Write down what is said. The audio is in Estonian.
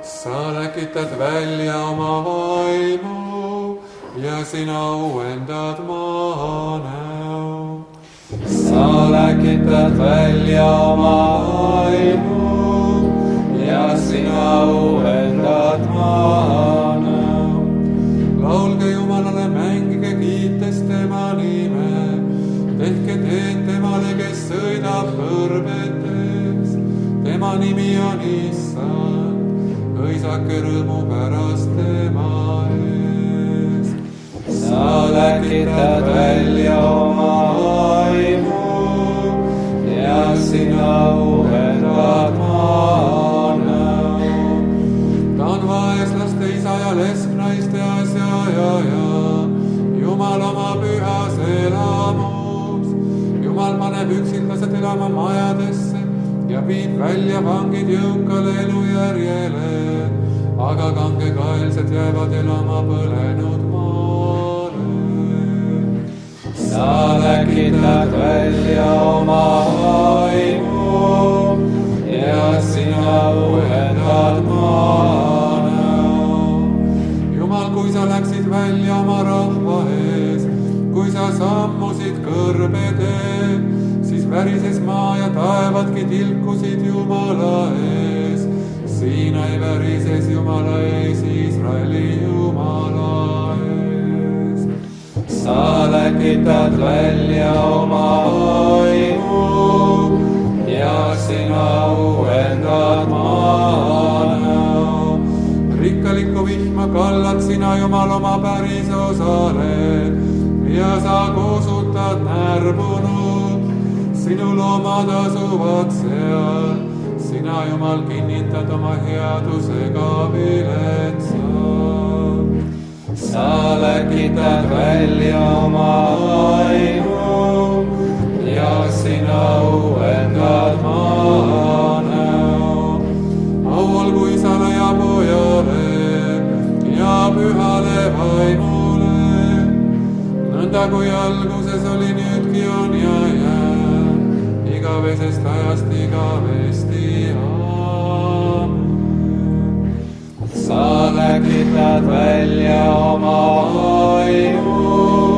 sa läkitad välja oma vaimu ja sina uuendad maa näo. sa läkitad välja oma vaimu ja sina uuendad maa näo. laulge Jumalale, mängige kiites tema nime, tehke teed temale, kes sõidab kõrbetes. tema nimi on Issand, hõisake rõõmu pärast tema eest. sa läkitad välja oma vaimu ja sina uuendad maa näo. ta on vaeslaste isa ja lesknaiste asja ja Jumal oma pühas elamus. Jumal paneb üksiklased elama majadesse ja viib välja vangid jõukale elujärjele, aga kangekaelsed jäävad elama põlenud maale. sa läkitad välja oma vaimu ja sina uuendad maa näo. Jumal, kui sa läksid välja oma rahva ees, kui sa sammusid kõrbetee, siis värises maa ja taevadki tilkusid Jumala ees. Siinai värises Jumala ees, Iisraeli Jumala ees. sa läkitad välja oma vaimu ja sina uuendad maa näo. rikkalikku vihma kallad sina, Jumal, oma päris osale ja sa kuusutad närbunud, sinu loomad asuvad seal. sina, Jumal, kinnitad oma headusega viletsa. sa läkitad välja oma vaimu ja sina uuendad maa näo. au olgu Isale ja Pojale ja Pühale Vaimule, nõnda kui alguses oli, nüüdki on ja jääb igavesest ajast igavesti. Aamen. sa läkitad välja oma vaimu